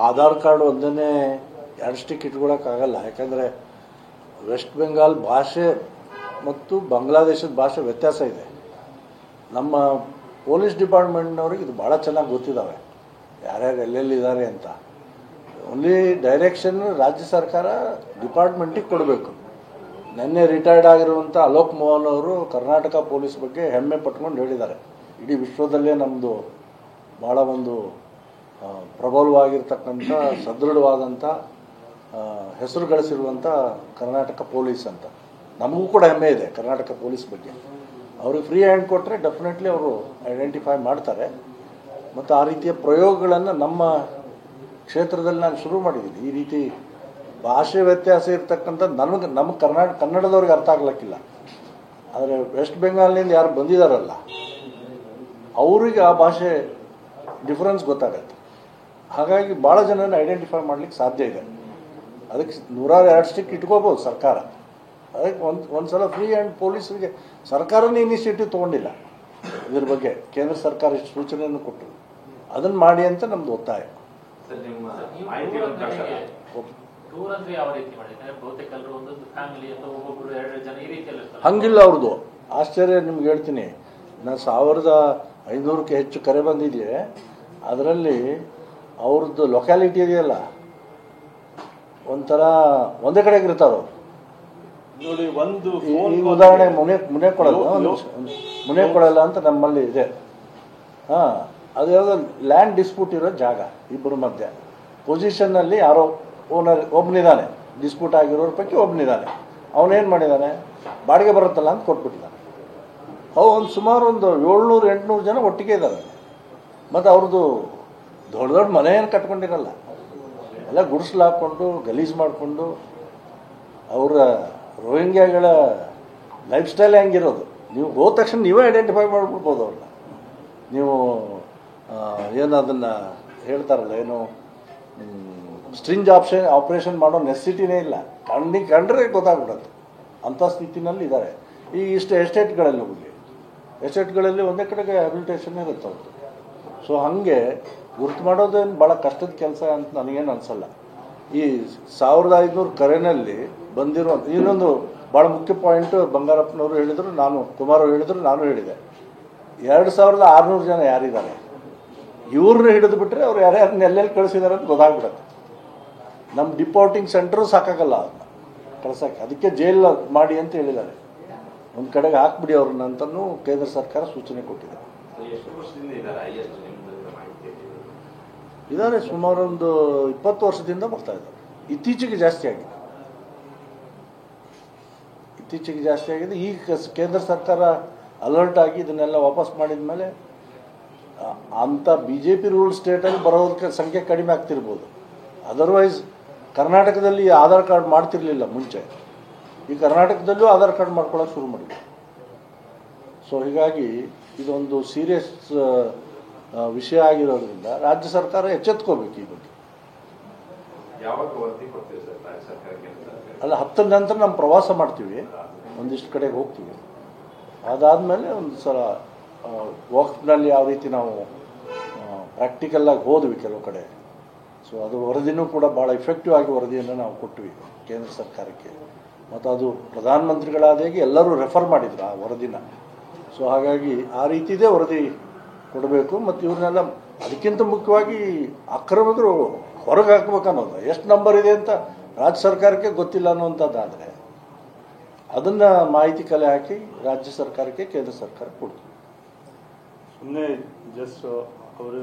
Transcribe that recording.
Aadhaar card ಒಂದೇ ಎರಡು stick ಇಟ್ಕೊಳ್ಳೋಕ್ಕಾಗಲ್ಲ. ಯಾಕಂದರೆ ವೆಸ್ಟ್ ಬೆಂಗಾಲ್ ಭಾಷೆ ಮತ್ತು ಬಾಂಗ್ಲಾದೇಶದ ಭಾಷೆ ವ್ಯತ್ಯಾಸ ಇದೆ. ನಮ್ಮ ಪೊಲೀಸ್ ಡಿಪಾರ್ಟ್ಮೆಂಟ್ನವ್ರಿಗೆ ಇದು ಭಾಳ ಚೆನ್ನಾಗಿ ಗೊತ್ತಿದ್ದಾವೆ, ಯಾರ್ಯಾರು ಎಲ್ಲೆಲ್ಲಿದ್ದಾರೆ ಅಂತ. ಓನ್ಲಿ ಡೈರೆಕ್ಷನ್ ರಾಜ್ಯ ಸರ್ಕಾರ ಡಿಪಾರ್ಟ್ಮೆಂಟಿಗೆ ಕೊಡಬೇಕು. ನಿನ್ನೆ ರಿಟೈರ್ಡ್ ಆಗಿರುವಂಥ ಅಲೋಕ್ ಮೋಹನ್ ಅವರು ಕರ್ನಾಟಕ ಪೊಲೀಸ್ ಬಗ್ಗೆ ಹೆಮ್ಮೆ ಪಟ್ಕೊಂಡು ಹೇಳಿದ್ದಾರೆ. ಇಡೀ ವಿಶ್ವದಲ್ಲೇ ನಮ್ಮದು ಭಾಳ ಒಂದು ಪ್ರಬಲವಾಗಿರ್ತಕ್ಕಂಥ ಸದೃಢವಾದಂಥ ಹೆಸರು ಗಳಿಸಿರುವಂಥ ಕರ್ನಾಟಕ ಪೊಲೀಸ್ ಅಂತ. ನಮಗೂ ಕೂಡ ಹೆಮ್ಮೆ ಇದೆ ಕರ್ನಾಟಕ ಪೊಲೀಸ್ ಬಗ್ಗೆ. ಅವ್ರಿಗೆ ಫ್ರೀ ಹ್ಯಾಂಡ್ ಕೊಟ್ಟರೆ ಡೆಫಿನೆಟ್ಲಿ ಅವರು ಐಡೆಂಟಿಫೈ ಮಾಡ್ತಾರೆ. ಮತ್ತು ಆ ರೀತಿಯ ಪ್ರಯೋಗಗಳನ್ನು ನಮ್ಮ ಕ್ಷೇತ್ರದಲ್ಲಿ ನಾನು ಶುರು ಮಾಡಿದ್ದೀನಿ. ಈ ರೀತಿ ಭಾಷೆ ವ್ಯತ್ಯಾಸ ಇರ್ತಕ್ಕಂಥದ್ದು ನಮ್ಮ ಕನ್ನಡದವ್ರಿಗೆ ಅರ್ಥ ಆಗ್ಲಿಕ್ಕಿಲ್ಲ. ಆದರೆ ವೆಸ್ಟ್ ಬೆಂಗಾಲ್ನಿಂದ ಯಾರು ಬಂದಿದ್ದಾರಲ್ಲ ಅವರಿಗೆ ಆ ಭಾಷೆ ಡಿಫ್ರೆನ್ಸ್ ಗೊತ್ತಾಗತ್ತೆ. ಹಾಗಾಗಿ ಭಾಳ ಜನನ ಐಡೆಂಟಿಫೈ ಮಾಡ್ಲಿಕ್ಕೆ ಸಾಧ್ಯ ಇದೆ. ಅದಕ್ಕೆ 102 ಸ್ಟಿಕ್ ಇಟ್ಕೋಬೋದು ಸರ್ಕಾರ. ಅದಕ್ಕೆ ಒಂದು ಸಲ ಫ್ರೀ ಆ್ಯಂಡ್ ಪೊಲೀಸರಿಗೆ ಸರ್ಕಾರನೇ ಇನಿಷಿಯೇಟಿವ್ ತೊಗೊಂಡಿಲ್ಲ. ಇದ್ರ ಬಗ್ಗೆ ಕೇಂದ್ರ ಸರ್ಕಾರ ಇಷ್ಟು ಸೂಚನೆಯನ್ನು ಕೊಟ್ಟರು, ಅದನ್ನು ಮಾಡಿ ಅಂತ ನಮ್ದು ಒತ್ತಾಯ. ಹಂಗಿಲ್ಲ ಅವ್ರದ್ದು. ಆಶ್ಚರ್ಯ ನಿಮ್ಗೆ ಹೇಳ್ತೀನಿ, ನಾನು 1500ಕ್ಕೆ ಹೆಚ್ಚು ಕರೆ ಬಂದಿದೆ. ಅದರಲ್ಲಿ ಅವ್ರದ್ದು ಲೊಕ್ಯಾಲಿಟಿ ಇದೆಯಲ್ಲ ಒಂಥರ ಒಂದೇ ಕಡೆಗೆ ಇರ್ತಾರೋ ನೋಡಿ. ಒಂದು ಈ ಉದಾಹರಣೆ ಮುನೆ ಕೊಡಲ್ಲ ಅಂತ ನಮ್ಮಲ್ಲಿ ಇದೆ. ಅದು ಯಾವುದೋ ಲ್ಯಾಂಡ್ ಡಿಸ್ಪ್ಯೂಟ್ ಇರೋ ಜಾಗ, ಇಬ್ಬರ ಮಧ್ಯೆ ಪೊಸಿಷನ್ನಲ್ಲಿ ಯಾರೋ ಓನರ್ ಒಬ್ಬನಿದ್ದಾನೆ, ಡಿಸ್ಪ್ಯೂಟ್ ಆಗಿರೋರ ಪೈಕಿ ಒಬ್ಬನಿದ್ದಾನೆ. ಅವನೇನು ಮಾಡಿದ್ದಾನೆ, ಬಾಡಿಗೆ ಬರುತ್ತಲ್ಲ ಅಂತ ಕೊಟ್ಬಿಟ್ಟಿದ್ದಾನೆ. ಸುಮಾರು ಒಂದು 700-800 ಜನ ಒಟ್ಟಿಗೆ ಇದ್ದಾರೆ. ಮತ್ತು ಅವ್ರದ್ದು ದೊಡ್ಡ ದೊಡ್ಡ ಮನೆ ಏನು ಕಟ್ಕೊಂಡಿರಲ್ಲ, ಎಲ್ಲ ಗುಡಿಸ್ಲು ಹಾಕ್ಕೊಂಡು ಗಲೀಜು ಮಾಡಿಕೊಂಡು ಅವರ ರೋಹಿಂಗ್ಯಾಗಳ ಲೈಫ್ ಸ್ಟೈಲ್ ಹೆಂಗಿರೋದು. ನೀವು ಹೋದ ತಕ್ಷಣ ನೀವೇ ಐಡೆಂಟಿಫೈ ಮಾಡಿಬಿಡ್ಬೋದು ಅವ್ರನ್ನ. ನೀವು ಏನು ಅದನ್ನು ಹೇಳ್ತಾರಲ್ಲ, ಏನು ಸ್ಟ್ರಿಂಜ್ ಆಪ್ರೇಷನ್ ಮಾಡೋ ನೆಸಿಟಿನೇ ಇಲ್ಲ. ಕಂಡ್ರೆ ಗೊತ್ತಾಗ್ಬಿಡುತ್ತೆ. ಅಂಥ ಸ್ಥಿತಿನಲ್ಲಿ ಇದ್ದಾರೆ. ಈ ಎಸ್ಟೇಟ್ಗಳಲ್ಲಿ ಹೋಗಿ ಎಸ್ಟೇಟ್ಗಳಲ್ಲಿ ಒಂದೇ ಕಡೆಗೆ ಹ್ಯಾಬಿಲಿಟೇಷನ್ ಇರುತ್ತೆ ಅವ್ರದ್ದು. ಸೊ ಹಾಗೆ ಗುರ್ತು ಮಾಡೋದೇನು ಭಾಳ ಕಷ್ಟದ ಕೆಲಸ ಅಂತ ನನಗೇನು ಅನಿಸಲ್ಲ. ಈ 1500 ಕರೆನಲ್ಲಿ ಬಂದಿರೋ ಇನ್ನೊಂದು ಭಾಳ ಮುಖ್ಯ ಪಾಯಿಂಟು ಬಂಗಾರಪ್ಪನವರು ಹೇಳಿದರು, ಕುಮಾರ್ ಅವರು ಹೇಳಿದರು, ನಾನು ಹೇಳಿದೆ. 2600 ಜನ ಯಾರಿದ್ದಾರೆ ಇವ್ರನ್ನ ಹಿಡಿದು ಬಿಟ್ಟರೆ ಅವ್ರು ಯಾರ್ಯಾರನ್ನ ಎಲ್ಲೆಲ್ಲಿ ಕಳಿಸಿದ್ದಾರೆ ಅಂತ ಗೊತ್ತಾಗ್ಬಿಡುತ್ತೆ. ನಮ್ಮ ಡಿಪೋರ್ಟಿಂಗ್ ಸೆಂಟ್ರು ಸಾಕಾಗಲ್ಲ ಅದನ್ನ ಕಳ್ಸೋಕ್ಕೆ. ಅದಕ್ಕೆ ಜೈಲ್ ಮಾಡಿ ಅಂತ ಹೇಳಿದ್ದಾರೆ. ಒಂದು ಕಡೆಗೆ ಹಾಕ್ಬಿಡಿ ಅವ್ರನ್ನ ಅಂತಲೂ ಕೇಂದ್ರ ಸರ್ಕಾರ ಸೂಚನೆ ಕೊಟ್ಟಿದೆ. ಇದ್ದಾರೆ ಸುಮಾರು ಒಂದು 20 ವರ್ಷದಿಂದ ಬರ್ತಾ ಇದ್ದಾರೆ. ಇತ್ತೀಚೆಗೆ ಜಾಸ್ತಿ ಆಗಿದೆ. ಈಗ ಕೇಂದ್ರ ಸರ್ಕಾರ ಅಲರ್ಟ್ ಆಗಿ ಇದನ್ನೆಲ್ಲ ವಾಪಸ್ ಮಾಡಿದ ಮೇಲೆ ಅಂಥ BJP ರೂಲ್ ಸ್ಟೇಟಲ್ಲಿ ಬರೋದಕ್ಕೆ ಸಂಖ್ಯೆ ಕಡಿಮೆ ಆಗ್ತಿರ್ಬೋದು. ಅದರ್ವೈಸ್ ಕರ್ನಾಟಕದಲ್ಲಿ ಆಧಾರ್ ಕಾರ್ಡ್ ಮಾಡ್ತಿರ್ಲಿಲ್ಲ ಮುಂಚೆ. ಈ ಕರ್ನಾಟಕದಲ್ಲೂ ಆಧಾರ್ ಕಾರ್ಡ್ ಮಾಡ್ಕೊಳ್ಳೋಕೆ ಶುರು ಮಾಡಿದೆ. ಸೊ ಹೀಗಾಗಿ ಇದೊಂದು ಸೀರಿಯಸ್ ವಿಷಯ ಆಗಿರೋದ್ರಿಂದ ರಾಜ್ಯ ಸರ್ಕಾರ ಎಚ್ಚೆತ್ಕೋಬೇಕು ಈ ಬಗ್ಗೆ. ಅಲ್ಲ, 10 ನಂತರ ನಮ್ಮ ಪ್ರವಾಸ ಮಾಡ್ತೀವಿ, ಒಂದಿಷ್ಟು ಕಡೆಗೆ ಹೋಗ್ತೀವಿ. ಅದಾದಮೇಲೆ ಒಂದು ಸಲ ವಕ್ಫ್ನಲ್ಲಿ ಯಾವ ರೀತಿ ನಾವು ಪ್ರಾಕ್ಟಿಕಲ್ಲಾಗಿ ಹೋದ್ವಿ ಕೆಲವು ಕಡೆ. ಸೊ ಅದು ವರದಿನೂ ಕೂಡ ಭಾಳ ಇಫೆಕ್ಟಿವ್ ಆಗಿ ವರದಿಯನ್ನು ನಾವು ಕೊಟ್ವಿ ಕೇಂದ್ರ ಸರ್ಕಾರಕ್ಕೆ. ಮತ್ತು ಅದು ಪ್ರಧಾನಮಂತ್ರಿಗಳಾದಾಗಿ ಎಲ್ಲರೂ ರೆಫರ್ ಮಾಡಿದ್ರು ಆ ವರದಿನ. ಸೊ ಹಾಗಾಗಿ ಆ ರೀತಿದೇ ವರದಿ ಕೊಡಬೇಕು. ಮತ್ತು ಇವ್ರನ್ನೆಲ್ಲ ಅದಕ್ಕಿಂತ ಮುಖ್ಯವಾಗಿ ಅಕ್ರಮಿಕರು ಹೊರಗೆ ಹಾಕ್ಬೇಕು ಅನ್ನೋದು. ಎಷ್ಟು ನಂಬರ್ ಇದೆ ಅಂತ ರಾಜ್ಯ ಸರ್ಕಾರಕ್ಕೆ ಗೊತ್ತಿಲ್ಲ ಅನ್ನುವಂಥದ್ದಾದರೆ ಅದನ್ನು ಮಾಹಿತಿ ಕಲೆ ಹಾಕಿ ರಾಜ್ಯ ಸರ್ಕಾರಕ್ಕೆ ಕೇಂದ್ರ ಸರ್ಕಾರ ಕೊಡ್ತೀವಿ. ಸುಮ್ಮನೆ ಜಸ್ಟ್ ಅವರ